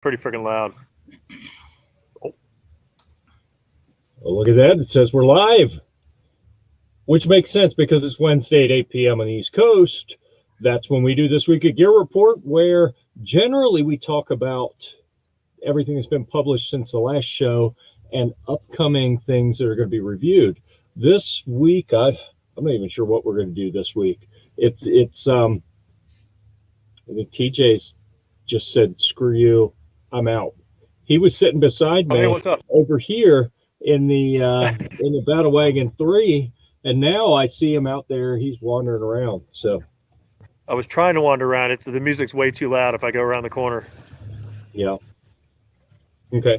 pretty freaking loud. Oh, look at that. It says we're live, which makes sense because it's Wednesday at 8 p.m. on the East Coast. That's when we do This Week at Gear Report, where generally we talk about everything that's been published since the last show and upcoming things that are going to be reviewed. This week, I'm not even sure what we're going to do this week. I think TJ's just said, screw you, I'm out. He was sitting beside me what's up? over here in the Battlewagon 3, and now I see him out there. He's wandering around. So I was trying to wander around. The music's way too loud if I go around the corner. Yeah. Okay.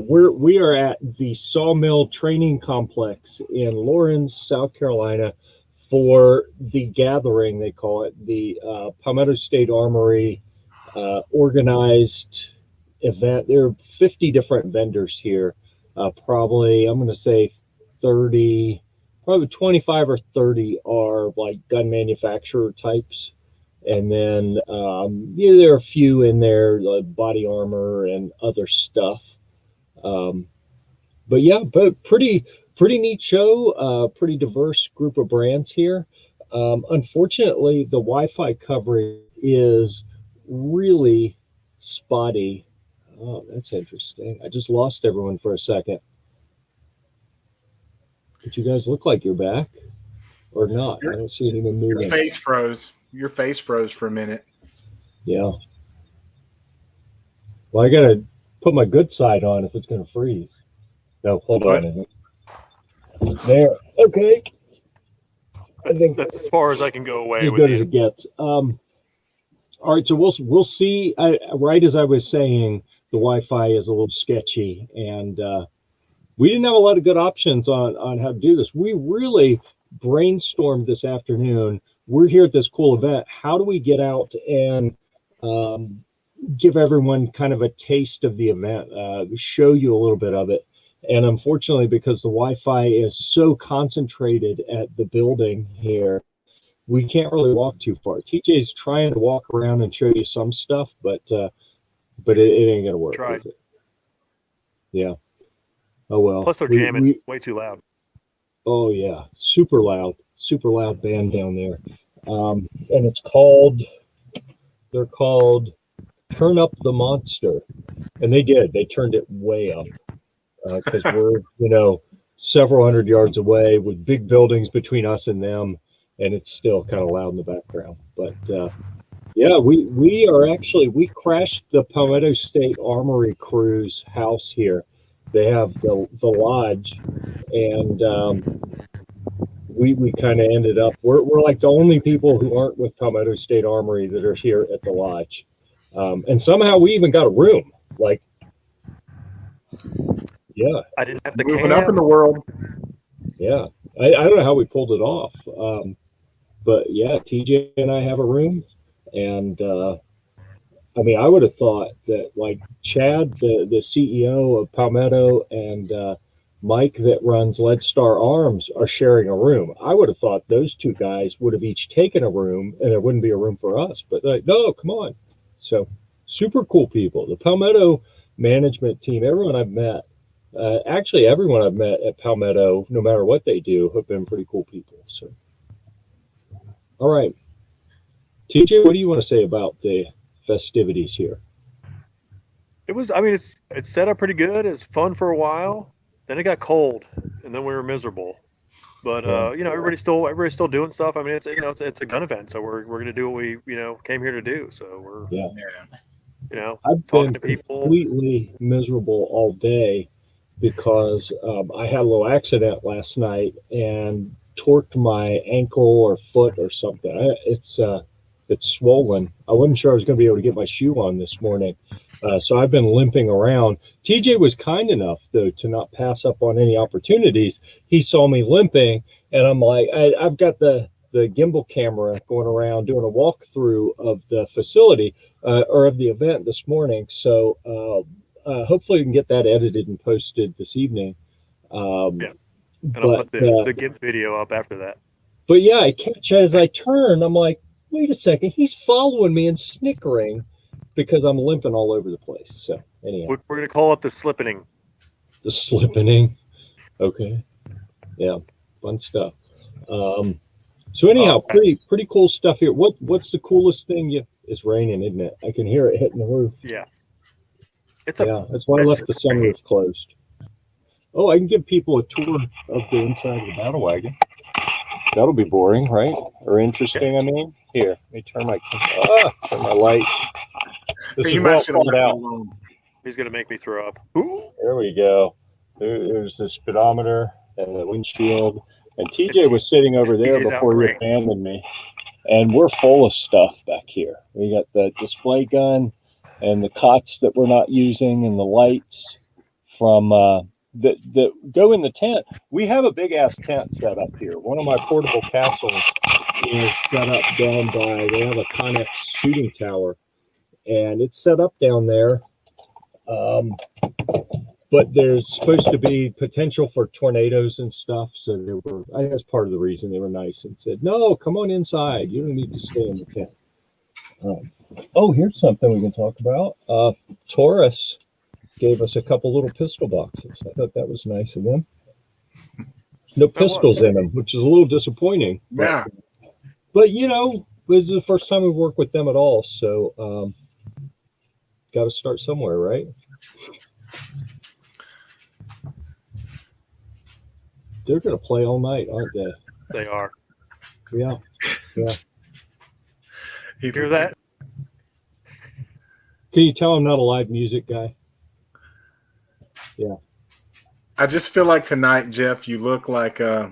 We are at the Sawmill Training Complex in Lawrence, South Carolina, for the gathering, they call it, the Palmetto State Armory organized event. There are 50 different vendors here. Probably, I'm going to say 30, probably 25 or 30 are like gun manufacturer types. And then there are a few in there, like body armor and other stuff. But yeah, but pretty neat show, pretty diverse group of brands here. Unfortunately, the Wi-Fi coverage is really spotty. Oh, that's interesting. I just lost everyone for a second. But you guys look like you're back or not. I don't see anyone moving. Your face froze. Your face froze for a minute. Yeah. Well, I got to put my good side on if it's going to freeze. No, hold on a minute. There. Okay. That's as far as I can go away. As good as it gets. All right, so we'll see. Right as I was saying, the Wi-Fi is a little sketchy, and we didn't have a lot of good options on how to do this. We really brainstormed this afternoon. We're here at this cool event. How do we get out and give everyone kind of a taste of the event, show you a little bit of it? And unfortunately, because the Wi-Fi is so concentrated at the building here, we can't really walk too far. TJ's trying to walk around and show you some stuff, but it ain't gonna work. Is it? Yeah. Oh well. Plus they're jamming way too loud. Oh yeah, super loud band down there, and they're called Turn Up the Monster, and they turned it way up because we're several hundred yards away with big buildings between us and them. And it's still kind of loud in the background. But yeah, we crashed the Palmetto State Armory crew's house here. They have the lodge, and we kind of ended up, we're like the only people who aren't with Palmetto State Armory that are here at the lodge. And somehow we even got a room. Like, yeah. I didn't have to moving up in the world. Yeah. I don't know how we pulled it off. But yeah, TJ and I have a room, and I mean, I would have thought that like Chad, the CEO of Palmetto, and Mike that runs Lead Star Arms are sharing a room. I would have thought those two guys would have each taken a room, and there wouldn't be a room for us. But like, no, come on. So super cool people. The Palmetto management team, everyone I've met, actually everyone I've met at Palmetto, no matter what they do, have been pretty cool people. So. All right, TJ, what do you want to say about the festivities here? It's set up pretty good. It's fun for a while. Then it got cold, and then we were miserable. But everybody's still doing stuff. I mean, it's a gun event, so we're gonna do what we came here to do. So we're I've talking been to people. Completely miserable all day because I had a little accident last night and torqued my ankle or foot or something. It's swollen. I wasn't sure I was going to be able to get my shoe on this morning. So I've been limping around. TJ was kind enough, though, to not pass up on any opportunities. He saw me limping, and I'm like, I've got the gimbal camera going around doing a walkthrough of the facility or of the event this morning. So hopefully we can get that edited and posted this evening. And I'll put the GIMP video up after that. But yeah, I catch as I turn, I'm like, wait a second, he's following me and snickering. because I'm limping all over the place. So anyhow, We're gonna call it the slippening. the slippening. Okay. Yeah. Fun stuff. So anyhow, pretty cool stuff here. What's the coolest thing? It's raining, isn't it? I can hear it hitting the roof. Yeah. That's why I left the sunroof closed. Oh, I can give people a tour of the inside of the Battlewagon. That'll be boring, right? Or interesting, I mean. Here, let me turn my light. This is well thought out. He's going to make me throw up. Ooh. There we go. There's the speedometer and the windshield. And TJ was sitting over there before he abandoned me. And we're full of stuff back here. We got the display gun and the cots that we're not using and the lights from that go in the tent. We have a big ass tent set up here. One of my portable castles is set up down by, they have a Connex shooting tower, and it's set up down there. But there's supposed to be potential for tornadoes and stuff. So they were, I think that's part of the reason they were nice and said, no, come on inside. You don't need to stay in the tent. Oh, here's something we can talk about. Taurus gave us a couple little pistol boxes. I thought that was nice of them. No pistols in them, which is a little disappointing. Yeah. But you know, this is the first time we've worked with them at all. So got to start somewhere, right? They're going to play all night, aren't they? They are. Yeah. Yeah. You hear that? Can you tell I'm not a live music guy? Yeah. I just feel like tonight, Jeff, you look like a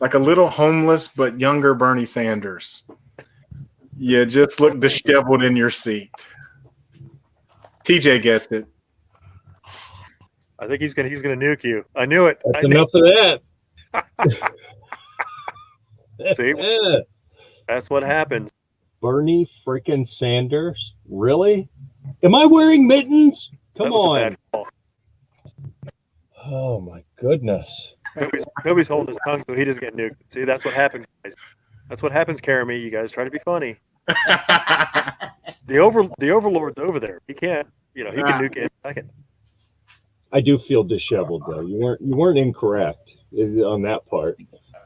little homeless but younger Bernie Sanders. You just look disheveled in your seat. TJ gets it. I think he's gonna nuke you. I knew it. That's enough of that. See, that's what happens. Bernie freaking Sanders, really? Am I wearing mittens? Come on. Oh my goodness. Kobe's holding his tongue so he doesn't get nuked. See, that's what happens, guys. That's what happens, Caramy. You guys try to be funny. The overlord's over there. He can't. He can nuke it in a second. I do feel disheveled though. You weren't incorrect on that part.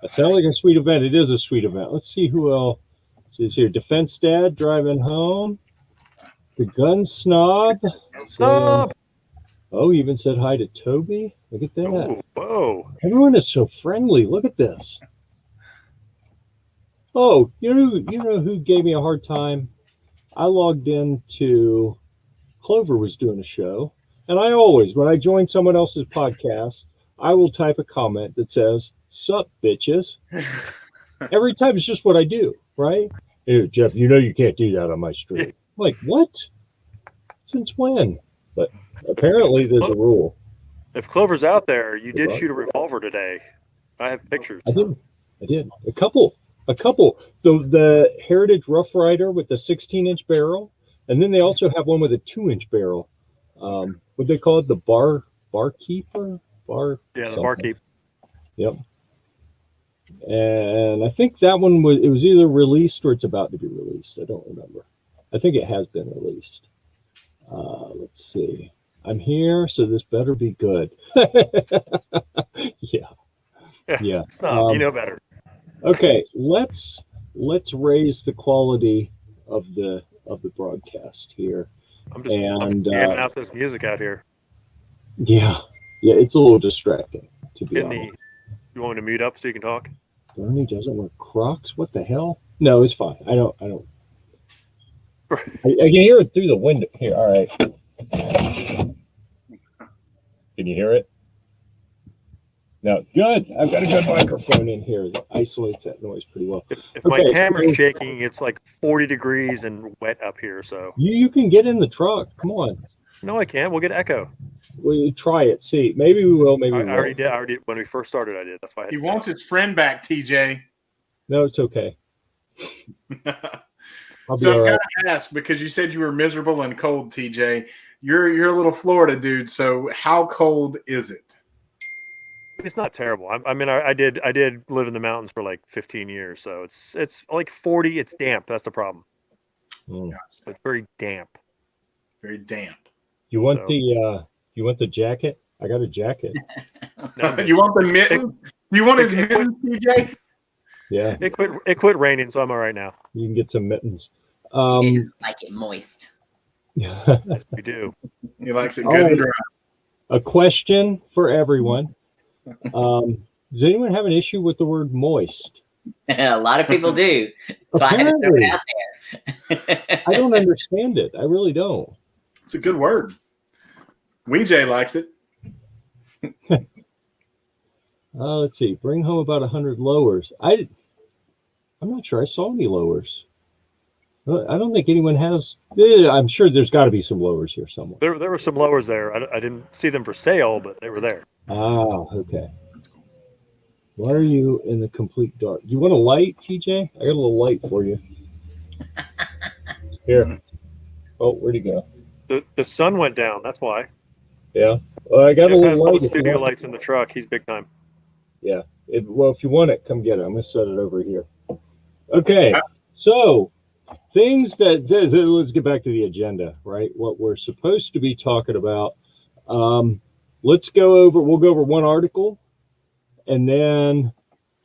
It sounds like a sweet event. It is a sweet event. Let's see who else is here. Defense Dad driving home. The Gun Snob. Snob. Oh, he even said hi to Toby. Look at that. Ooh, whoa. Everyone is so friendly. Look at this. Oh, you know who gave me a hard time? I logged into Clover was doing a show, and I always, when I join someone else's podcast, I will type a comment that says, "Sup, bitches." Every time. It's just what I do, right? Hey, Jeff, you can't do that on my stream. I'm like, what? Since when? But apparently there's a rule. If Clover's out there, you did shoot a revolver today. I have pictures. I did. A couple. The Heritage Rough Rider with the 16-inch barrel, and then they also have one with a 2-inch barrel. What they call it? The barkeeper? The barkeep. Yep. And I think that one was either released or it's about to be released. I don't remember. I think it has been released. Let's see. I'm here, so this better be good. Yeah. Stop. You know better. Okay, let's raise the quality of the broadcast here. I'm jamming out this music out here. Yeah, it's a little distracting to be honest. You want me to mute up so you can talk? Bernie doesn't wear Crocs. What the hell? No, it's fine. I don't. I can hear it through the window here. All right. Can you hear it? No, good. I've got a good microphone in here that isolates that noise pretty well. If my camera's shaking, it's like 40 degrees and wet up here. So you can get in the truck. Come on. No, I can't. We'll get echo. We'll try it. See, maybe we will. Maybe we won't. I already did. When we first started, I did. That's why he wants his friend back, TJ. No, it's okay. So I've got to ask, because you said you were miserable and cold, TJ. You're a little Florida dude. So how cold is it? It's not terrible. I mean, I did live in the mountains for like 15 years, so it's like 40. It's damp. That's the problem. It's very damp. very damp. You want So- the jacket? I got a jacket. No, You want the mittens? You want his mittens, TJ? Yeah, It quit raining, so I'm all right now. you can get some mittens. TJ doesn't like it moist. Yes, we do. He likes it All good right. and dry. A question for everyone. Does anyone have an issue with the word moist? A lot of people do. So I had to throw it out there. I don't understand it. I really don't. It's a good word. WeJ likes it. Let's see. Bring home about 100 lowers. I'm not sure I saw any lowers. I don't think anyone has. I'm sure there's got to be some lowers here somewhere. There were some lowers there. I didn't see them for sale, but they were there. Okay. Why are you in the complete dark? You want a light, TJ? I got a little light for you. Here. Oh, where'd he go? The sun went down. That's why. Yeah. Well, I got Jeff a has little all light. the if you studio want. lights in the truck. He's big time. Yeah. Well, if you want it, come get it. I'm going to set it over here. Okay. So, things that, let's get back to the agenda, right? What we're supposed to be talking about. We'll go over one article. And then,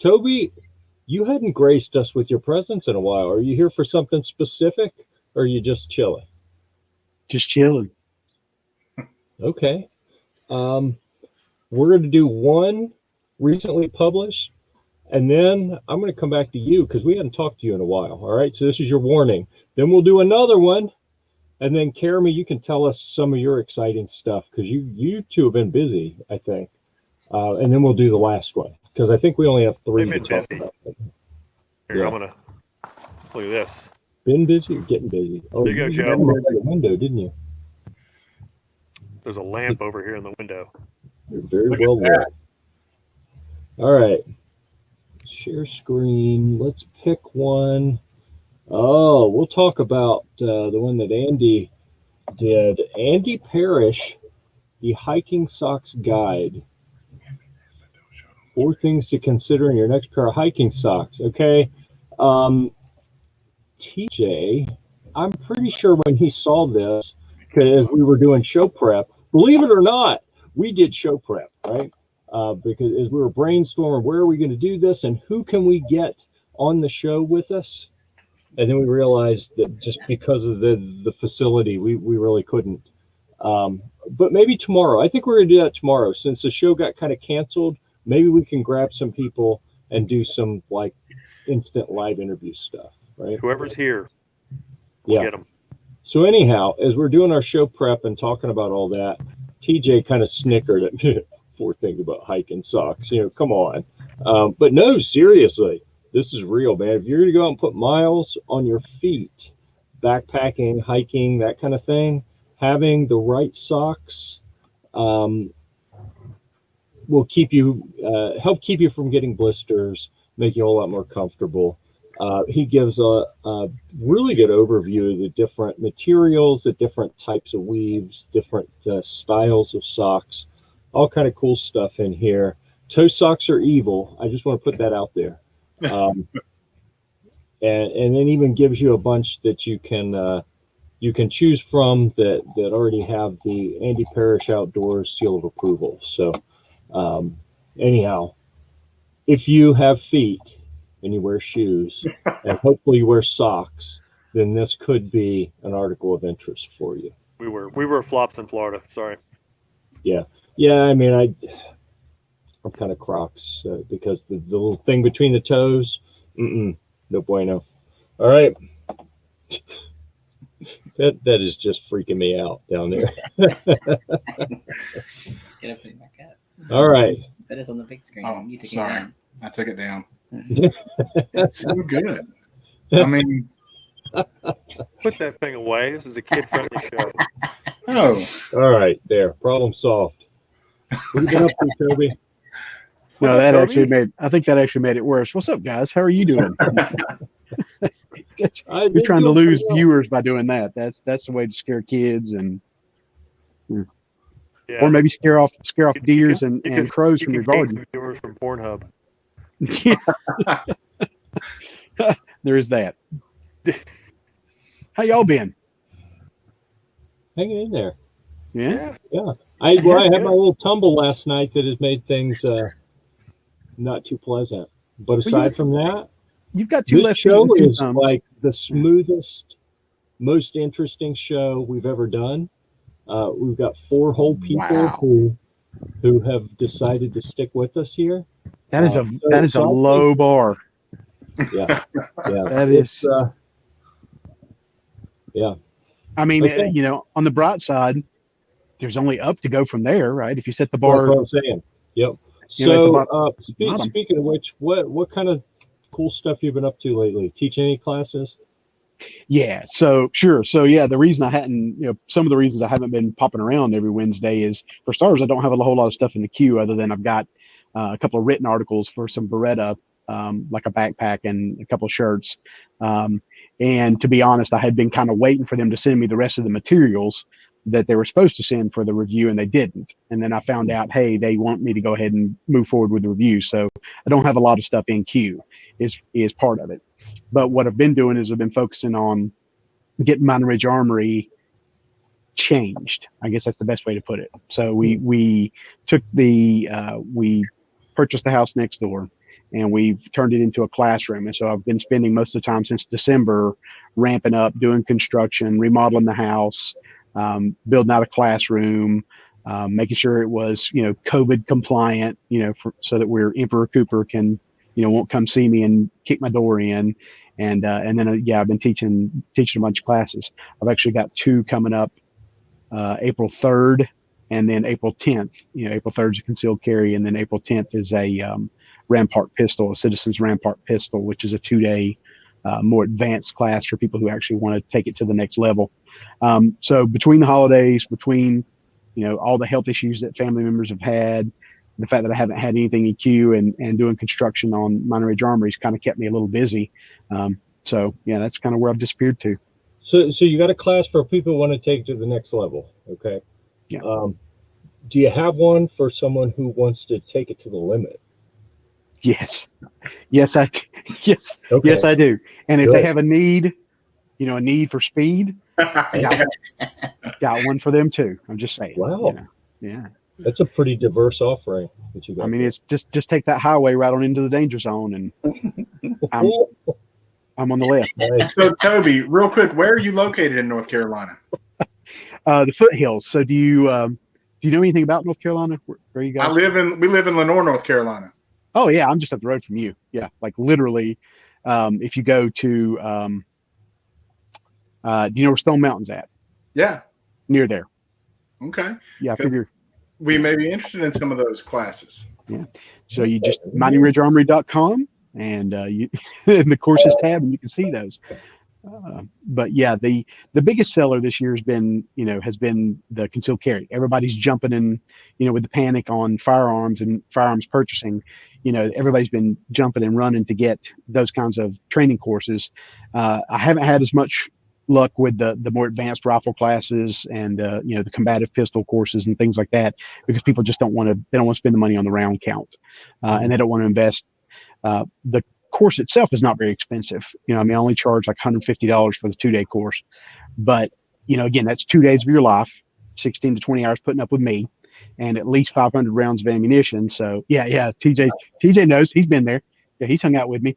Toby, you hadn't graced us with your presence in a while. Are you here for something specific, or are you just chilling? Just chilling. Okay. We're going to do one recently published, and then I'm going to come back to you because we hadn't talked to you in a while. All right. So this is your warning. Then we'll do another one, and then Jeremy, you can tell us some of your exciting stuff because you two have been busy, I think. And then we'll do the last one because I think we only have 3 They've to been talk busy. about. Here, Yeah. I'm gonna look at this. Been busy or getting busy? Oh, There you go, you Joe. got them by the window, didn't you? There's a lamp over here in the window. You're very Look at well that. lit. All right. Share screen. Let's pick one. Oh, we'll talk about the one that Andy did. Andy Parrish, the Hiking Socks Guide. 4 things to consider in your next pair of hiking socks. Okay. TJ, I'm pretty sure when he saw this, because we were doing show prep, believe it or not, we did show prep, right? Because as we were brainstorming, where are we going to do this and who can we get on the show with us? And then we realized that just because of the facility, we really couldn't. But maybe tomorrow. I think we're going to do that tomorrow. Since the show got kind of canceled, maybe we can grab some people and do some like instant live interview stuff, right? Whoever's here, we'll Yeah. get them. So anyhow, as we're doing our show prep and talking about all that, TJ kind of snickered at 4 things about hiking socks. Come on. But no, seriously, this is real, man. If you're going to go out and put miles on your feet, backpacking, hiking, that kind of thing, having the right socks will keep you, help keep you from getting blisters, make you a whole lot more comfortable. He gives a really good overview of the different materials, the different types of weaves, different styles of socks, all kind of cool stuff in here. Toe socks are evil. I just want to put that out there. And then even gives you a bunch that you can choose from that already have the Andy Parrish Outdoors seal of approval. So anyhow, if you have feet and you wear shoes and hopefully you wear socks, then this could be an article of interest for you. We were flops in Florida. Sorry. Yeah. I mean, I'm kind of Crocs because the little thing between the toes, no bueno. All right. That is just freaking me out down there. Get up, put it back up. All right. Put us on the big screen. Oh, You took sorry. it down. I took it down. It's so good. I mean, Put that thing away. This is a kid-friendly show. oh, All right. There. Problem solved. What have you been up to, Toby? No, What's up, that Toby? I think that actually made it worse. What's up, guys? How are you doing? I've You're been trying to doing lose pretty well. viewers by doing that. That's the way to scare kids Yeah. or maybe scare off deers You and crows you from your can gain garden. some viewers from Pornhub. There is that. How y'all been? hanging in there. Yeah. I That's had good. my little tumble last night that has made things not too pleasant. But aside from that, You've got two this left feet and show two is thumbs. like the smoothest, most interesting show we've ever done. We've got 4 whole people Wow. who have decided to stick with us here. That is a so I low think- bar. Yeah, yeah. That It's, is. yeah. I mean, Okay. you know, on the bright side, there's only up to go from there, right? If you set the That's bar, what I'm saying. Yep. You know, at the So, bottom. speaking of which, what kind of cool stuff you've been up to lately? Teaching any classes? yeah. So sure. So yeah, the reason I hadn't, you know, some of the reasons I haven't been popping around every Wednesday is, for starters, I don't have a whole lot of stuff in the queue other than I've got a couple of written articles for some Beretta, like a backpack and a couple of shirts. And to be honest, I had been kind of waiting for them to send me the rest of the materials that they were supposed to send for the review, and they didn't. And then I found out, hey, they want me to go ahead and move forward with the review. So I don't have a lot of stuff in queue is part of it. But what I've been doing is I've been focusing on getting Mountain Ridge Armory changed. I guess that's the best way to put it. So we took we purchased the house next door, and we've turned it into a classroom. And so I've been spending most of the time since December ramping up, doing construction, remodeling the house, building out a classroom, making sure it was, you know, COVID compliant, you know, so that Emperor Cooper can, you know, won't come see me and kick my door in. And then I've been teaching a bunch of classes. I've actually got 2 coming up, April 3rd and then April 10th. You know, April 3rd is a concealed carry, and then April 10th is a Rampart pistol, a Citizens Rampart pistol, which is a 2-day more advanced class for people who actually want to take it to the next level. So between the holidays, between, you know, all the health issues that family members have had, the fact that I haven't had anything in queue, and doing construction on Mountain Ridge Armory's kind of kept me a little busy. So yeah, that's kind of where I've disappeared to. So you got a class for people who want to take to the next level. Okay. Yeah. Do you have one for someone who wants to take it to the limit? Yes, Okay. yes, I do. And if Good. they have a need, you know, a need for speed, Yeah. got one for them too. I'm just saying. Wow. You know? Yeah. That's a pretty diverse offering that you got. I mean, it's just take that highway right on into the danger zone, and I'm on the left. Nice. So, Toby, real quick, where are you located in North Carolina? The foothills. So do you know anything about North Carolina? Where you guys? We live in Lenore, North Carolina. Oh yeah, I'm just up the road from you. Yeah, like literally, if you go to, do you know where Stone Mountain's at? Yeah. Near there. Okay. Yeah, I figure. We may be interested in some of those classes. So you just mountainridgearmory.com, and you in the courses tab, and you can see those. But yeah, the biggest seller this year has been the concealed carry. Everybody's jumping in, you know, with the panic on firearms and firearms purchasing. You know, everybody's been jumping and running to get those kinds of training courses. I haven't had as much luck with the more advanced rifle classes and you know, the combative pistol courses and things like that, because people just don't want to spend the money on the round count, and they don't want to invest. The course itself is not very expensive. You know, I mean, I only charge like $150 for the 2-day course, but you know, again, that's 2 days of your life, 16 to 20 hours putting up with me, and at least 500 rounds of ammunition. So yeah, TJ knows, he's been there. Yeah, he's hung out with me.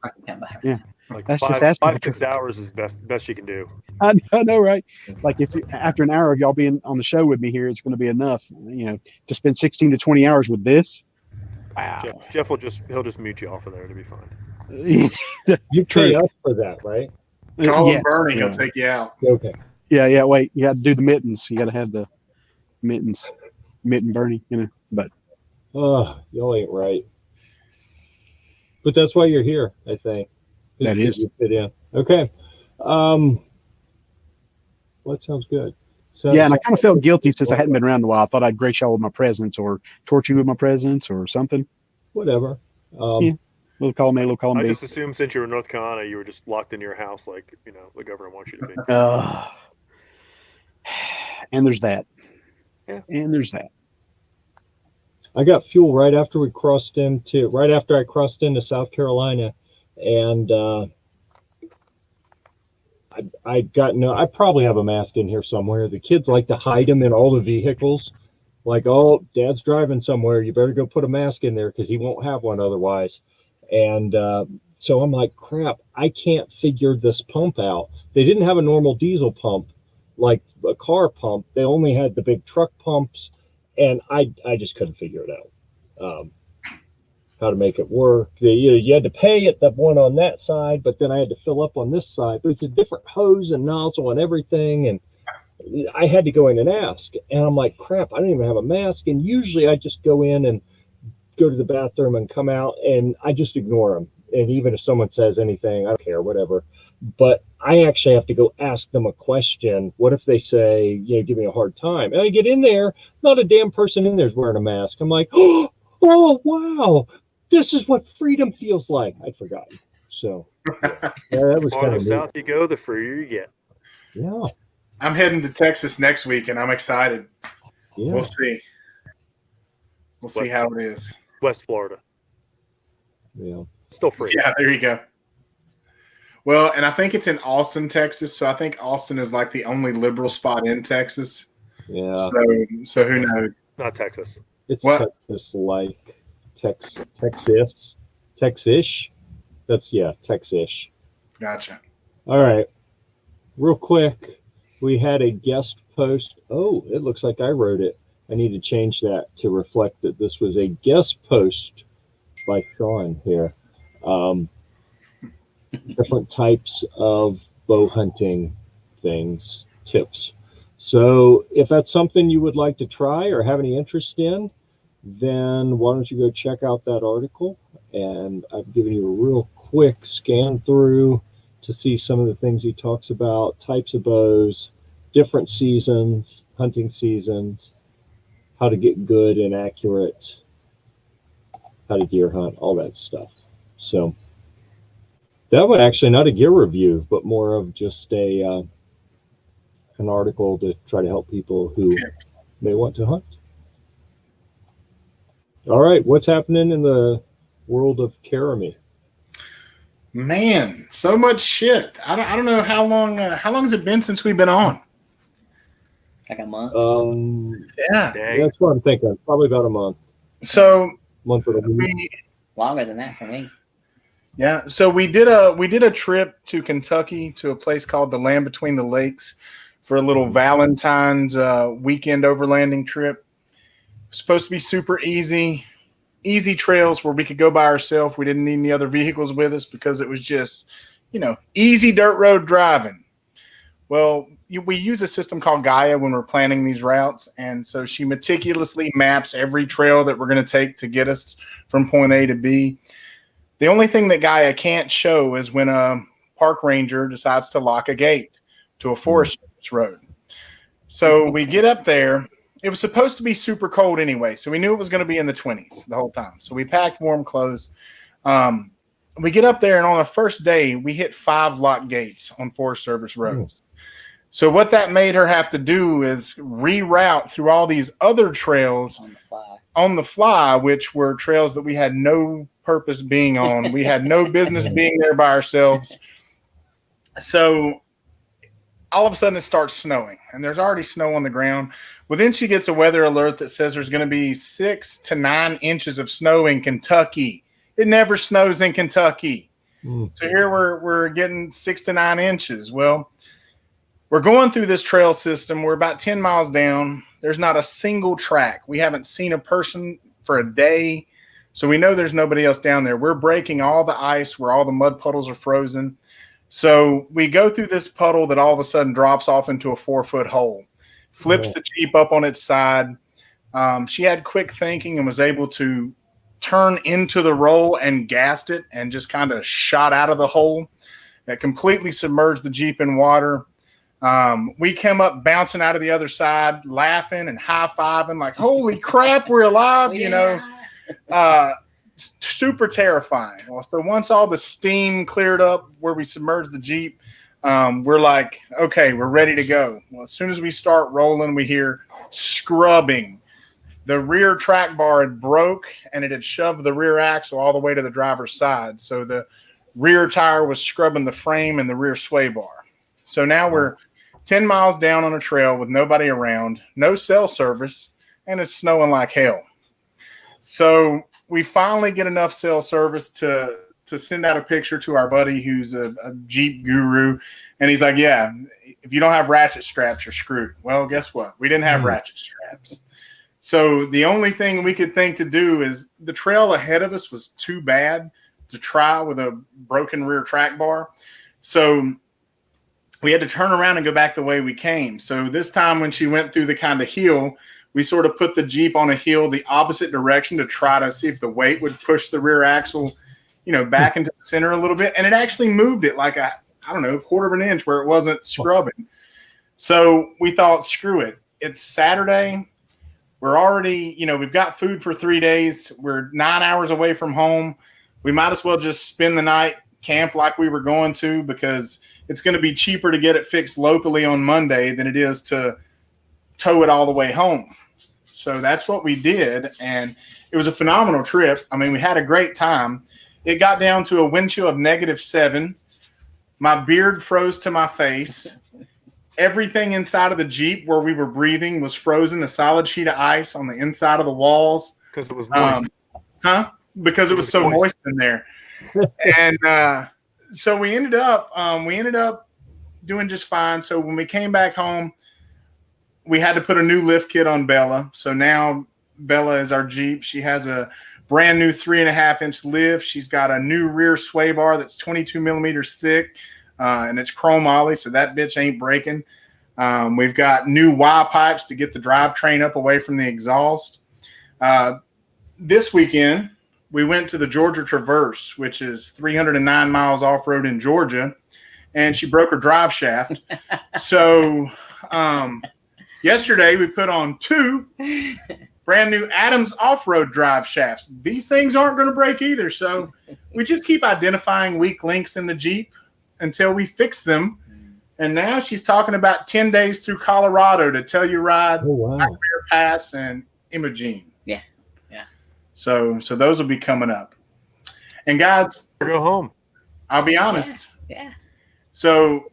Yeah. Like That's five, just asking. 6 hours is best you can do. I know, right? Like if after an hour of y'all being on the show with me here, it's going to be enough, you know, to spend 16 to 20 hours with this. Wow. Jeff will just mute you off of there to be fine. You pay us for that, right? Call Yeah. him Bernie. Yeah. He'll take you out. Okay. Yeah. Wait, you got to do the mittens. You got to have the mittens, mitten Bernie, you know. But Oh, y'all ain't right. But that's why you're here, I think. That is. You fit in. Okay. Well, that sounds good. yeah, and I kind of felt guilty since I hadn't been around in a while. I thought I'd grace y'all with my presence, or torture you with my presence, or something. Whatever. Yeah. Little column A, little column I B. just assumed since you were in North Carolina, you were just locked into your house, like, you know, the government wants you to be. And there's that. Yeah. And there's that. I got fuel right after I crossed into South Carolina, and I probably have a mask in here somewhere. The kids like to hide them in all the vehicles. Like, oh, Dad's driving somewhere. You better go put a mask in there because he won't have one otherwise. And so I'm like, crap, I can't figure this pump out. They didn't have a normal diesel pump like a car pump. They only had the big truck pumps, and I just couldn't figure it out. How to make it work. You had to pay at the one on that side, but then I had to fill up on this side. But it's a different hose and nozzle and everything, and I had to go in and ask. And I'm like, crap, I don't even have a mask. And usually I just go in and go to the bathroom and come out, and I just ignore them. And even if someone says anything, I don't care, whatever. But I actually have to go ask them a question. What if they say, give me a hard time? And I get in there, not a damn person in there is wearing a mask. I'm like, oh, wow. This is what freedom feels like. I'd forgotten. So that was The kind farther of south you go, the freer you get. Yeah. I'm heading to Texas next week, and I'm excited. Yeah. We'll see. We'll see how it is. West Florida. Yeah. Still free. Yeah, there you go. Well, and I think it's in Austin, Texas. So I think Austin is like the only liberal spot in Texas. Yeah. So who knows? Not Texas. It's What? Texas-like. Tex-ish. That's, Tex-ish. Gotcha. All right. Real quick, we had a guest post. Oh, it looks like I wrote it. I need to change that to reflect that this was a guest post by Sean here. Different types of bow hunting things, tips. So if that's something you would like to try or have any interest in, then why don't you go check out that article? And I've given you a real quick scan through to see some of the things he talks about, types of bows, different seasons, hunting seasons, how to get good and accurate, how to deer hunt, all that stuff. So that one actually not a gear review, but more of just an article to try to help people who may want to hunt. All right, what's happening in the world of Karami? Man, so much shit. I don't know how long has it been since we've been on? Like a month. Yeah. Dang. That's what I'm thinking. Probably about a month. So Month or a week. Longer than that for me. yeah, so we did a trip to Kentucky to a place called the Land Between the Lakes for a little Valentine's weekend overlanding trip. Supposed to be super easy trails where we could go by ourselves. We didn't need any other vehicles with us because it was just, easy dirt road driving. Well, we use a system called Gaia when we're planning these routes. And so she meticulously maps every trail that we're going to take to get us from point A to B. The only thing that Gaia can't show is when a park ranger decides to lock a gate to a Forest Service road. So we get up there. It was supposed to be super cold anyway, so we knew it was going to be in the 20s the whole time. So we packed warm clothes. We get up there, and on the first day, we hit 5 lock gates on Forest Service roads. So what that made her have to do is reroute through all these other trails on the fly, which were trails that we had no purpose being on. We had no business being there by ourselves. So all of a sudden it starts snowing, and there's already snow on the ground. Well, then she gets a weather alert that says there's going to be 6 to 9 inches of snow in Kentucky. It never snows in Kentucky. So here we're getting 6 to 9 inches. Well, we're going through this trail system. We're about 10 miles down. There's not a single track. We haven't seen a person for a day. So we know there's nobody else down there. We're breaking all the ice where all the mud puddles are frozen. So we go through this puddle that all of a sudden drops off into a 4-foot hole, flips the Jeep up on its side. She had quick thinking and was able to turn into the roll and gassed it and just kind of shot out of the hole. That completely submerged the Jeep in water. We came up bouncing out of the other side, laughing and high-fiving like, holy crap, we're alive, super terrifying. Well, so once all the steam cleared up where we submerged the Jeep, we're like, okay, we're ready to go. Well, as soon as we start rolling, we hear scrubbing. The rear track bar had broke, and it had shoved the rear axle all the way to the driver's side. So the rear tire was scrubbing the frame and the rear sway bar. So now we're 10 miles down on a trail with nobody around, no cell service, and it's snowing like hell. So we finally get enough cell service to send out a picture to our buddy who's a Jeep guru. And he's like, yeah, if you don't have ratchet straps, you're screwed. Well, guess what? We didn't have ratchet straps. So the only thing we could think to do is the trail ahead of us was too bad to try with a broken rear track bar. So we had to turn around and go back the way we came. So this time when she went through the kind of hill, we sort of put the Jeep on a hill the opposite direction to try to see if the weight would push the rear axle, back into the center a little bit. And it actually moved it like a quarter of an inch where it wasn't scrubbing. So we thought, screw it. It's Saturday. We're already, we've got food for 3 days. We're 9 hours away from home. We might as well just spend the night camp like we were going to, because it's going to be cheaper to get it fixed locally on Monday than it is to tow it all the way home. So that's what we did. And it was a phenomenal trip. I mean, we had a great time. It got down to a wind chill of -7. My beard froze to my face. Everything inside of the Jeep where we were breathing was frozen, a solid sheet of ice on the inside of the walls. Because it was moist. Because it was so moist in there. And so we ended up doing just fine. So when we came back home, we had to put a new lift kit on Bella. So now Bella is our Jeep. She has a brand new 3.5-inch lift. She's got a new rear sway bar that's 22 millimeters thick, and it's chrome ollie, so that bitch ain't breaking. We've got new Y pipes to get the drivetrain up away from the exhaust. This weekend, we went to the Georgia Traverse, which is 309 miles off-road in Georgia, and she broke her drive shaft. So yesterday, we put on 2 brand new Adams off-road drive shafts. These things aren't going to break either. So we just keep identifying weak links in the Jeep until we fix them. And now she's talking about 10 days through Colorado to Telluride, Bear Pass, and Imogene. Yeah. Yeah. So those will be coming up. And guys, Go home. I'll be honest. Yeah. So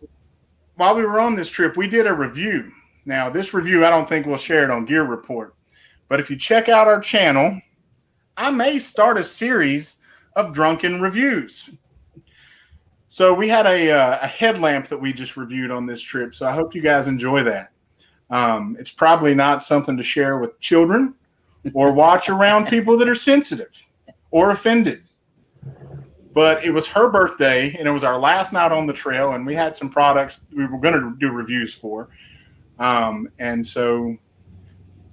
while we were on this trip, we did a review. Now, this review, I don't think we'll share it on Gear Report. But if you check out our channel, I may start a series of drunken reviews. So we had a headlamp that we just reviewed on this trip. So I hope you guys enjoy that. It's probably not something to share with children or watch around people that are sensitive or offended. But it was her birthday, and it was our last night on the trail, and we had some products we were going to do reviews for. And so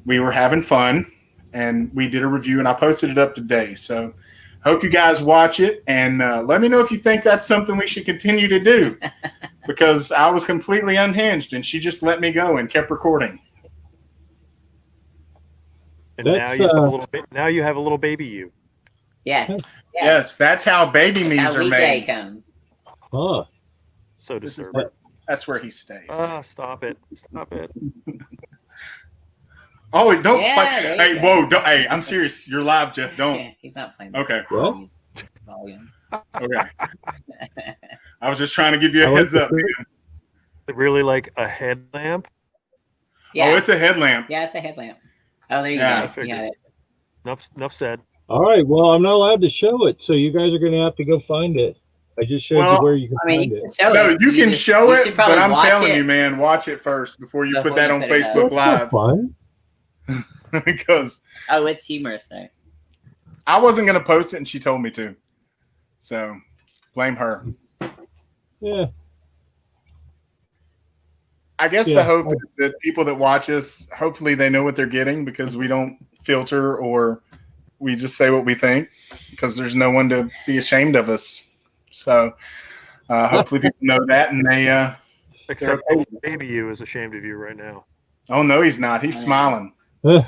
we were having fun, and we did a review, and I posted it up today. So hope you guys watch it, and let me know if you think that's something we should continue to do, because I was completely unhinged, and she just let me go and kept recording. And now you have a little baby you. Yes. Yes, that's how baby me's How are Lee made. J comes. Huh. So disturbing. That's where he stays. Stop it. Stop it. Oh, don't Yeah, play. there Hey, you go. whoa. Hey, I'm serious. You're live, Jeff. Don't. Yeah, he's not playing. Okay. What? He's volume. Okay. I was just trying to give you a heads up. Really like a headlamp? Yeah. Oh, it's a headlamp. Yeah, it's a headlamp. Oh, there you Yeah, I go. figured. You got it. Enough said. All right. Well, I'm not allowed to show it, so you guys are going to have to go find it. I just showed Well, you where you can I mean, find you it. can show No, it. you can show should it, probably but I'm watch telling it. you, man, watch it first before you Before put that you on put it up. Facebook That's not Live. fun. Because Oh, it's humorous though. I wasn't going to post it, and she told me to. So blame her. Yeah. I guess Yeah. the hope is that people that watch us, hopefully they know what they're getting, because we don't filter or we just say what we think, because there's no one to be ashamed of us. So hopefully people know that, and they Except baby you is ashamed of you right now. oh no, he's not. He's smiling. He's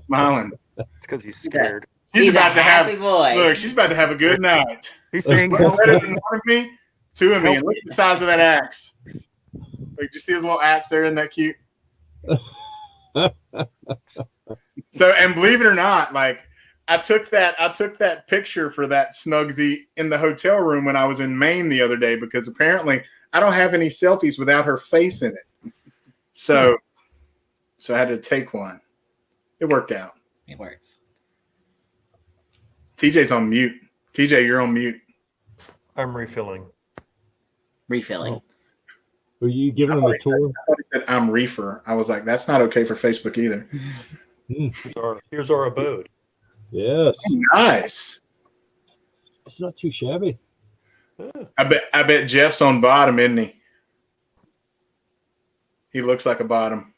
smiling. It's because he's scared. She's He's about a to have happy boy. look, she's about to have a good night. He's saying, One help better me. than one of me, 2 of me. And look at the size of that axe. Like, did you see his little axe there? Isn't that cute? So, and believe it or not, like I took that picture for that Snugsy in the hotel room when I was in Maine the other day because apparently I don't have any selfies without her face in it. So I had to take one. It worked out. It works. TJ's on mute. TJ, you're on mute. I'm refilling. Refilling. Were you giving him a tour? I thought he said I'm reefer. I was like, that's not okay for Facebook either. Here's our abode. Yes. Nice. It's not too shabby. I bet Jeff's on bottom, isn't he? He looks like a bottom.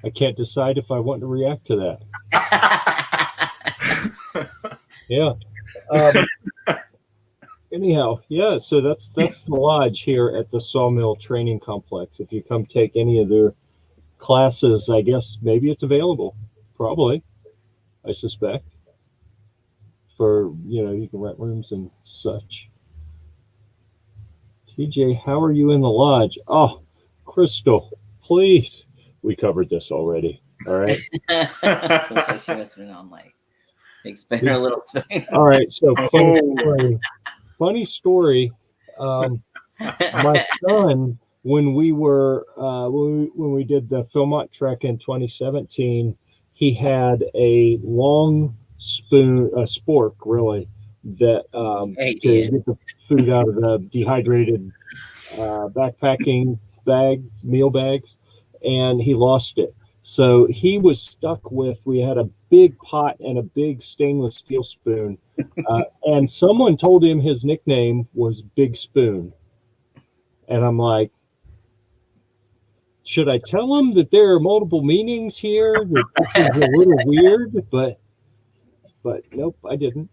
I can't decide if I want to react to that. Yeah. Anyhow, yeah, so that's the lodge here at the Sawmill Training Complex. If you come take any of their classes, I guess maybe it's available. Probably, I suspect. For, you can rent rooms and such. TJ, how are you in the lodge? Oh, Crystal, please. We covered this already. All right. So she must have been on like big spoon or little spoon. All right. So funny story. My son, when we were when we did the Philmont Trek in 2017, he had a long spoon, a spork, really, that to get the food out of the dehydrated backpacking meal bags, and he lost it. So he was stuck with, we had a big pot and a big stainless steel spoon, and someone told him his nickname was Big Spoon. And I'm like, should I tell him that there are multiple meanings here? That this is a little weird, but nope, I didn't.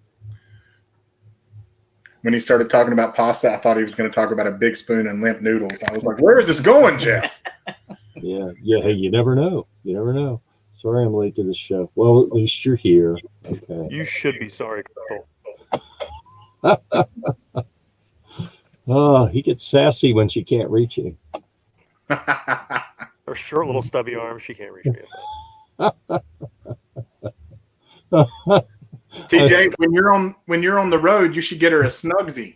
When he started talking about pasta, I thought he was going to talk about a big spoon and limp noodles. I was like, where is this going, Jeff? Yeah. Hey, you never know. Sorry I'm late to this show. Well, at least you're here. Okay. You should be sorry, Crystal. Oh, he gets sassy when she can't reach him. Her short little stubby arms, she can't reach me. TJ, when you're on the road, you should get her a Snugsy.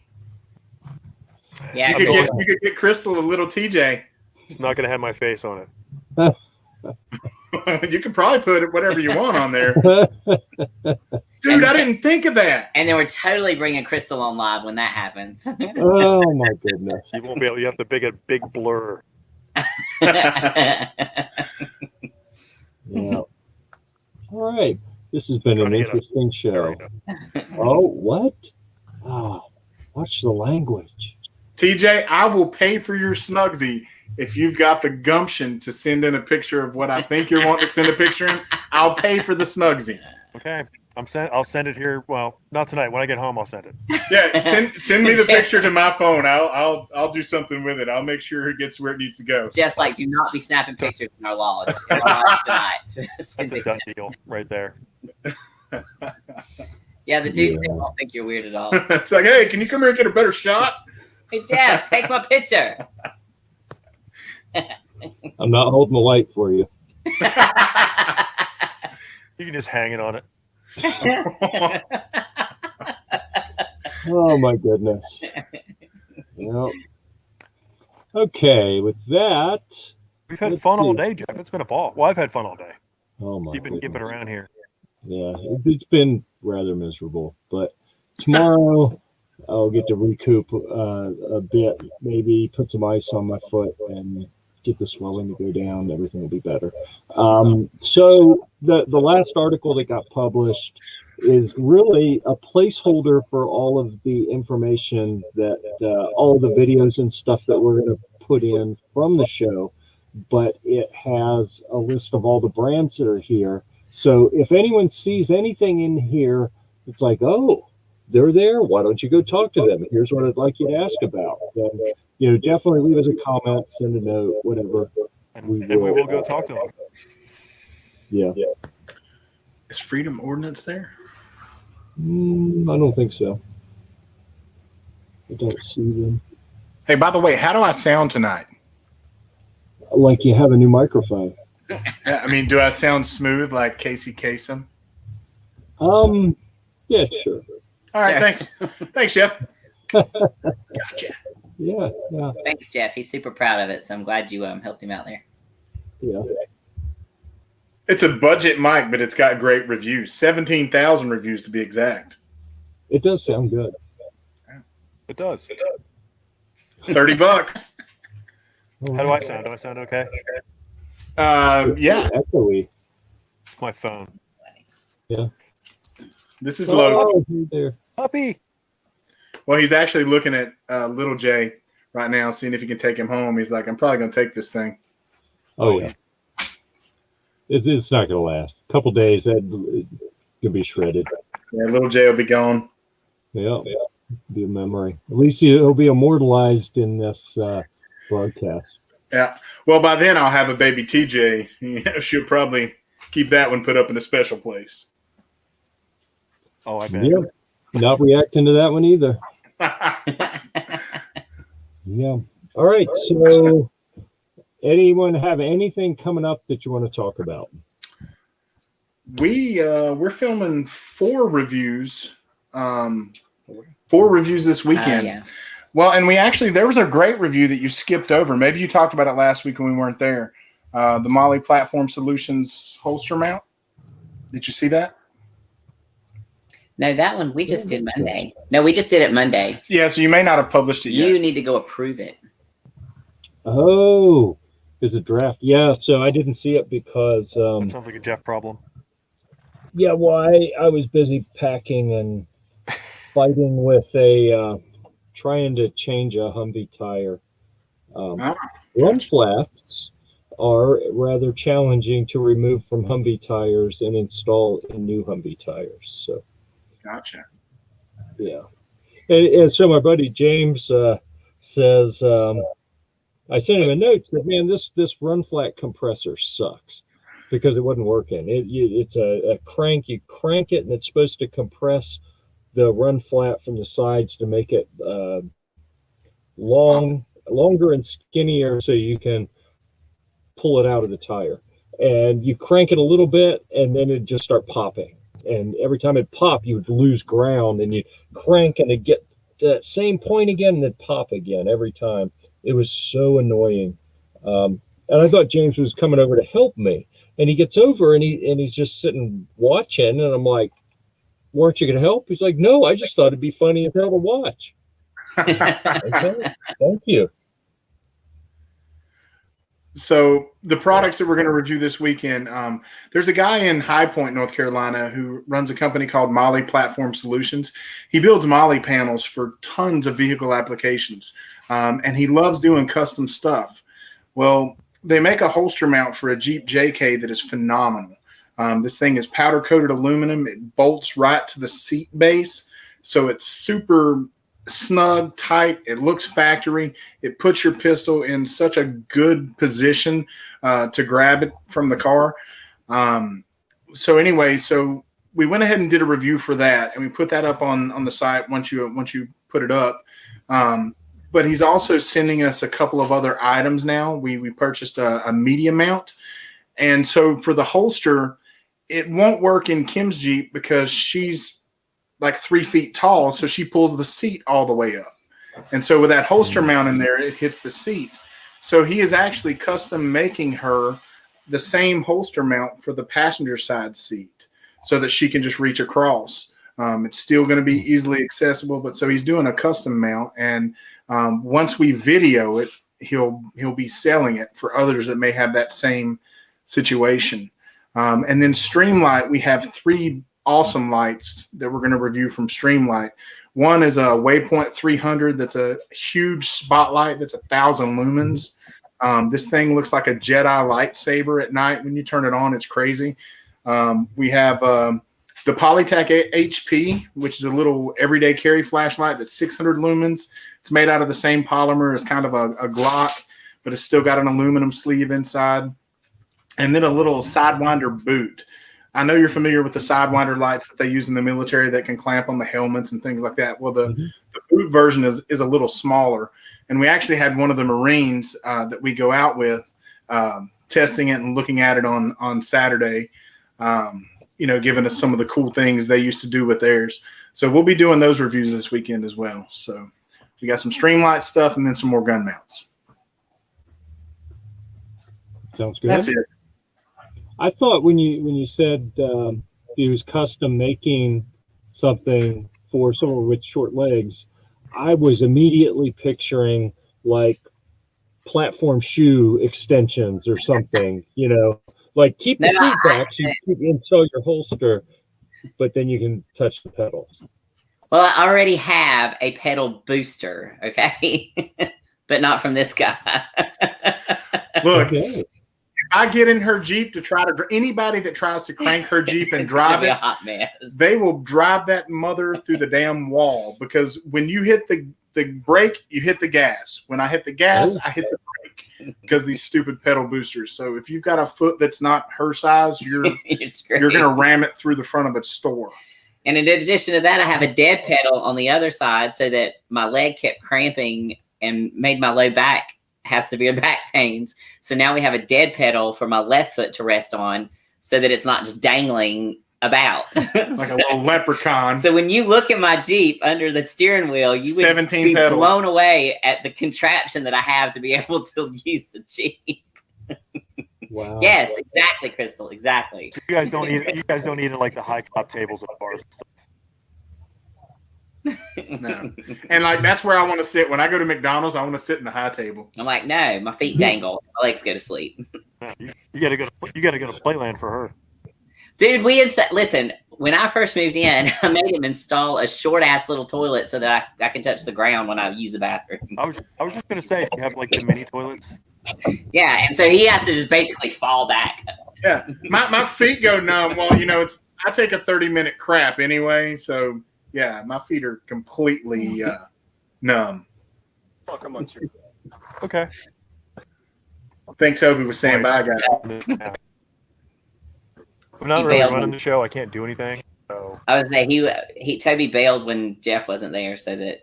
Yeah, you could get Crystal a little TJ. It's not going to have my face on it. You could probably put whatever you want on there. Dude, I didn't think of that. And then we're totally bringing Crystal on live when that happens. Oh my goodness! You won't be able. You have to make a big blur. Yeah. All right. This has been an interesting show. Oh, what? Oh, watch the language. TJ, I will pay for your Snugsy if you've got the gumption to send in a picture of what I think you're wanting to send a picture in. I'll pay for the Snugsy. Okay. I'll send it here. Well, not tonight. When I get home, I'll send it. Yeah, send me the picture to my phone. I'll do something with it. I'll make sure it gets where it needs to go. Just like, do not be snapping pictures in our lodge tonight. That's a done deal right there. Yeah, the dudes won't think you're weird at all. It's like, hey, can you come here and get a better shot? Hey, Jeff, take my picture. I'm not holding the light for you. You can just hang it on it. Oh my goodness. Yep. Okay, with that, we've had fun all day, Jeff. It's been a ball. Well, I've had fun all day. Oh my! You've been gimping around here. Yeah, it's been rather miserable. But tomorrow, I'll get to recoup a bit. Maybe put some ice on my foot and get the swelling to go down. Everything will be better. So the last article that got published is really a placeholder for all of the information that all the videos and stuff that we're going to put in from the show, but it has a list of all the brands that are here. So if anyone sees anything in here, it's like, oh, they're there. Why don't you go talk to them? Here's what I'd like you to ask about. And, definitely leave us a comment, send a note, whatever. And we will go talk to them. Yeah. Is Freedom Ordinance there? I don't think so. I don't see them. Hey, by the way, how do I sound tonight? Like you have a new microphone. Yeah, I mean, do I sound smooth like Casey Kasem? Yeah, sure. All right, Sure. thanks. Thanks, Jeff. Gotcha. Yeah, yeah, Thanks, Jeff. He's super proud of it, so I'm glad you helped him out there. yeah. It's a budget mic, but it's got great reviews. 17,000 reviews to be exact. It does sound good. It does. $30. How do I sound? Do I sound okay? Yeah, Echoey. It's my phone. this is low. Oh, hey there. Puppy. Well, he's actually looking at little Jay right now, seeing if he can take him home. He's like, I'm probably going to take this thing. Oh yeah. It's not going to last. A couple days, that could be shredded. Yeah, little Jay will be gone. Yeah, be a memory. At least he'll be immortalized in this broadcast. Yeah. Well, by then I'll have a baby TJ. She'll probably keep that one put up in a special place. Oh, I bet. Yeah, not reacting to that one either. Yeah. All right. So, anyone have anything coming up that you want to talk about? We're filming 4 reviews. 4 reviews this weekend. Yeah. Well, and there was a great review that you skipped over. Maybe you talked about it last week when we weren't there. The Molly Platform Solutions holster mount. Did you see that? No, that one we just did Monday. No, we just did it Monday. Yeah, so you may not have published it yet. You need to go approve it. Oh, there's a draft. Yeah, so I didn't see it because That sounds like a Jeff problem. yeah, well, I was busy packing and fighting with trying to change a Humvee tire. Run flats are rather challenging to remove from Humvee tires and install in new Humvee tires. So, Gotcha. yeah. And so my buddy James says, I sent him a note that, man, this run flat compressor sucks because it wasn't working. It's a crank. You crank it and it's supposed to compress the run flat from the sides to make it longer and skinnier so you can pull it out of the tire. And you crank it a little bit and then it just start popping. And every time it pop, you would lose ground and you crank and it get to that same point again and then pop again every time. It was so annoying. And I thought James was coming over to help me. And he gets over and he's just sitting watching. And I'm like, weren't you going to help? He's like, no, I just thought it'd be funny as hell to watch. Okay, thank you. So the products that we're going to review this weekend, there's a guy in High Point, North Carolina, who runs a company called Molly Platform Solutions. He builds Molly panels for tons of vehicle applications, and he loves doing custom stuff. Well, they make a holster mount for a Jeep JK that is phenomenal. This thing is powder-coated aluminum. It bolts right to the seat base, so it's super snug, tight. It looks factory. It puts your pistol in such a good position to grab it from the car. So we went ahead and did a review for that, and we put that up on the site once you put it up. But he's also sending us a couple of other items now. We purchased a media mount, and so for the holster, it won't work in Kim's Jeep because she's like 3 feet tall, so she pulls the seat all the way up. And so with that holster mount in there, it hits the seat. So he is actually custom making her the same holster mount for the passenger side seat so that she can just reach across. It's still going to be easily accessible, but so he's doing a custom mount. And once we video it, he'll be selling it for others that may have that same situation. And then Streamlight, we have 3 awesome lights that we're going to review from Streamlight. One is a Waypoint 300 that's a huge spotlight that's 1,000 lumens. This thing looks like a Jedi lightsaber at night. When you turn it on, it's crazy. We have the Polytech HP, which is a little everyday carry flashlight that's 600 lumens. It's made out of the same polymer as kind of a Glock, but it's still got an aluminum sleeve inside. And then a little Sidewinder boot. I know you're familiar with the Sidewinder lights that they use in the military that can clamp on the helmets and things like that. Well, the boot version is a little smaller. And we actually had one of the Marines that we go out with testing it and looking at it on Saturday. Giving us some of the cool things they used to do with theirs. So we'll be doing those reviews this weekend as well. So we got some Streamlight stuff and then some more gun mounts. Sounds good. That's it. I thought when you said he was custom making something for someone with short legs, I was immediately picturing like platform shoe extensions or something, like keep the seat back so you can install your holster, but then you can touch the pedals. Well, I already have a pedal booster, okay? But not from this guy. Look, Okay. if I get in her Jeep to try to, anybody that tries to crank her Jeep and It's drive gonna be a it, hot mess. they will drive that mother through the damn wall, because when you hit the brake, you hit the gas. When I hit the gas, I hit the brake, because these stupid pedal boosters. So if you've got a foot that's not her size, you're You're going to ram it through the front of a store. And in addition to that, I have a dead pedal on the other side so that my leg kept cramping and made my low back have severe back pains. So now we have a dead pedal for my left foot to rest on so that it's not just dangling about. Like a little leprechaun. So when you look at my Jeep under the steering wheel, you would 17 be pedals. blown away at the contraption that I have to be able to use the Jeep. Wow. Yes, exactly, Crystal, exactly. So you guys don't need like the high top tables at bars and stuff. No. And like that's where I want to sit. When I go to McDonald's, I want to sit in the high table. I'm like, no, my feet dangle. My legs go to sleep. Yeah, you gotta go to Playland for her. Dude, listen, when I first moved in, I made him install a short ass little toilet so that I can touch the ground when I use the bathroom. I was just gonna say, you have like the mini toilets. Yeah, and so he has to just basically fall back. Yeah. My feet go numb. Well, I take a 30-minute crap anyway, so yeah, my feet are completely numb. Oh, come on, sir. Okay. I think Toby was saying bye, guys. I'm not He really bailed. running the show. I can't do anything. So I was saying Toby bailed when Jeff wasn't there so that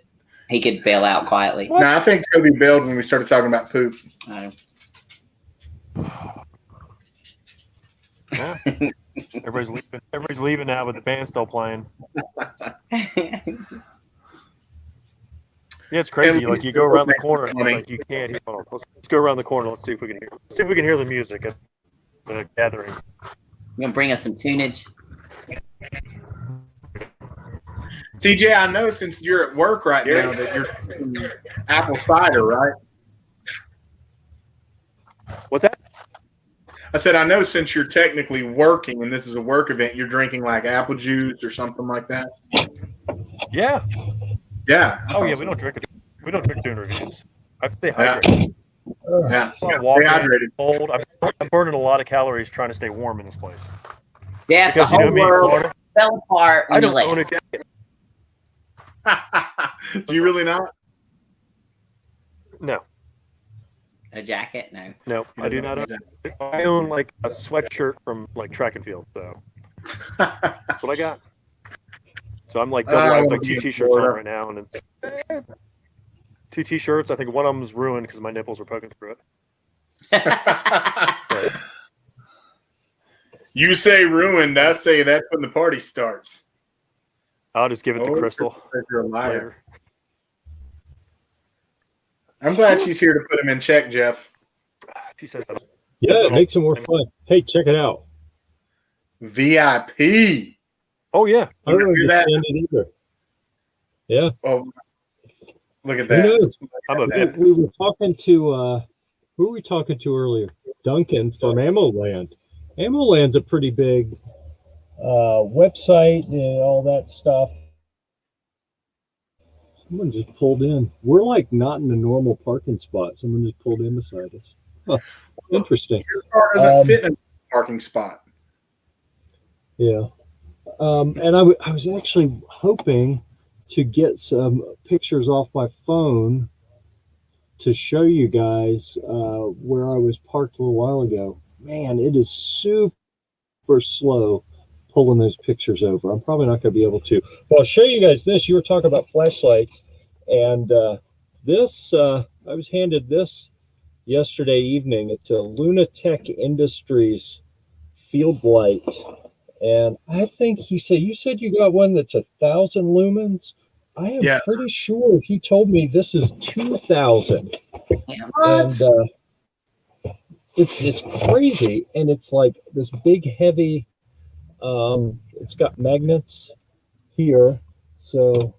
he could bail out quietly. No, I think Toby bailed when we started talking about poop. I yeah. Everybody's leaving now, but the band's still playing. Yeah, it's crazy. And Like you go around the corner, and funny. it's like you can't hear. Hold on, let's go around the corner. Let's see if we can hear the music at the gathering. You gonna bring us some tunage? TJ, I know since you're at work right now that you're drinking apple cider, right? What's that? I said, I know since you're technically working and this is a work event, you're drinking like apple juice or something like that. Yeah. Yeah. Oh yeah, we don't drink doing reviews. I have to stay hydrated. Yeah. I'm walking, Dehydrated. cold. I'm burning a lot of calories trying to stay warm in this place. Yeah, Because the you know whole me, world Florida. fell apart I when you don't own a left. jacket. Do you really not? No, A jacket? No. no, I do not own. I own like a sweatshirt from like track and field. So that's what I got. So I'm like double. I have like two t-shirts on right now, and it's two t-shirts. I think one of them's ruined because my nipples are poking through it. But You say ruined. I say that's when the party starts. I'll just give it to Crystal You're a liar. later. I'm glad she's here to put him in check, Jeff. She says that. Yeah, it makes it more fun. Hey, check it out. VIP. Oh yeah, I don't You hear that? understand it either. Yeah. Oh, look at Who that. knows? I'm a VIP. We were talking to who were we talking to earlier? Duncan from Ammo Land. Ammo Land's a pretty big website and all that stuff. Someone just pulled in. We're like not in a normal parking spot. Someone just pulled in beside us. Huh. Interesting. Your car doesn't fit in a parking spot. Yeah. And I was actually hoping to get some pictures off my phone to show you guys where I was parked a little while ago. Man, it is super slow pulling those pictures over. I'm probably not going to be able to. But I'll show you guys this. You were talking about flashlights, and this I was handed this yesterday evening. It's a Lunatech Industries field light. And I think he said, you said you got one that's 1,000 lumens. I am pretty sure he told me this is 2,000. Yeah. And it's crazy. And it's like this big, heavy, it's got magnets here. So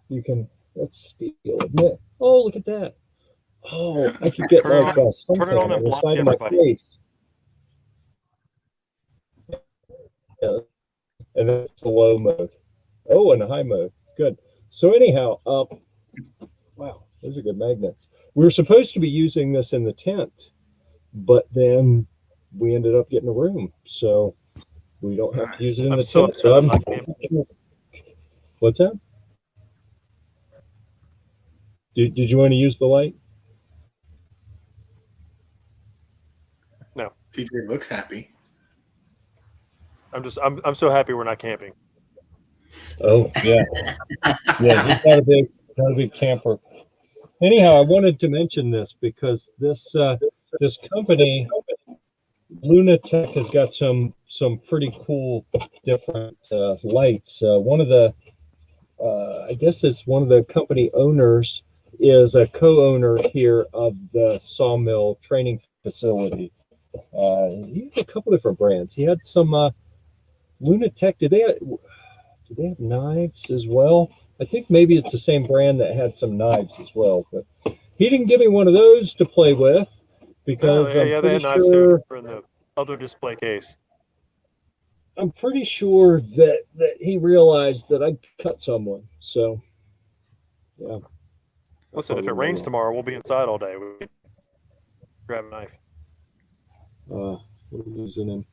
you can, that's steel, isn't it? Oh, look at that. Oh, I could get like something on on and the block side of my everybody. face. Yeah. And that's the low mode. Oh, and the high mode. Good. So anyhow, wow, those are good magnets. We were supposed to be using this in the tent, but then we ended up getting a room, so we don't have to use it in the tent. So I'm what's that? Did you want to use the light? No. TJ looks happy. I'm so happy we're not camping. Oh yeah, yeah. He's not a big camper. Anyhow, I wanted to mention this because this company, Lunatech, has got some pretty cool different lights. One of the I guess it's one of the company owners is a co-owner here of the Sawmill training facility. He had a couple different brands. He had some Lunatech. Do they have knives as well? I think maybe it's the same brand that had some knives as well. But he didn't give me one of those to play with because they had knives too in the other display case. I'm pretty sure that he realized that I cut someone. So, yeah. Listen, if it rains tomorrow, we'll be inside all day. We can grab a knife. We're losing him.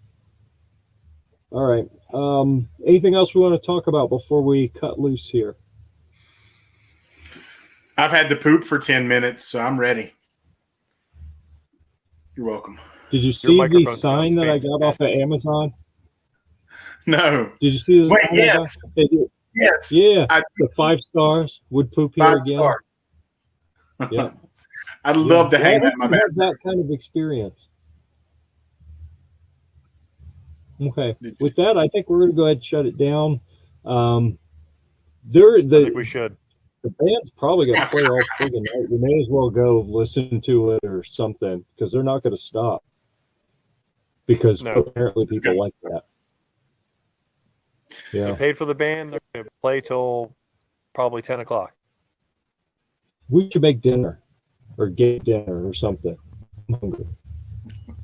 All right. Anything else we want to talk about before we cut loose here? I've had to poop for 10 minutes, so I'm ready. You're welcome. Did you see the sign that I got off of Amazon? No. Did you see the Wait, yes. Yes. Yeah. The 5 stars would poop here 5 again. star. Yeah. I'd love to hang that in my bathroom. That kind of experience. Okay. With that, I think we're going to go ahead and shut it down. I think we should. The band's probably going to play all friggin' night. We may as well go listen to it or something because they're not going to stop. Because apparently people like that. Yeah. They paid for the band. They're going to play till probably 10 o'clock. We should make dinner or get dinner or something. I'm hungry.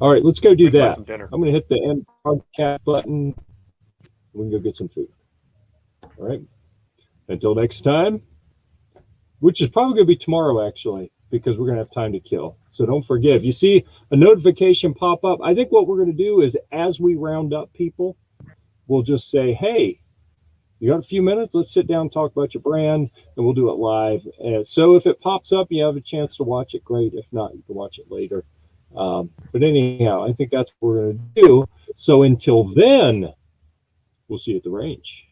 All right, let's go do that. I'm going to hit the end podcast button. We can go get some food. All right. Until next time, which is probably going to be tomorrow, actually, because we're going to have time to kill. So don't forget, if you see a notification pop up, I think what we're going to do is as we round up people, we'll just say, hey, you got a few minutes? Let's sit down and talk about your brand, and we'll do it live. And so if it pops up, you have a chance to watch it, great. If not, you can watch it later. But anyhow, I think that's what we're going to do. So until then, we'll see you at the range.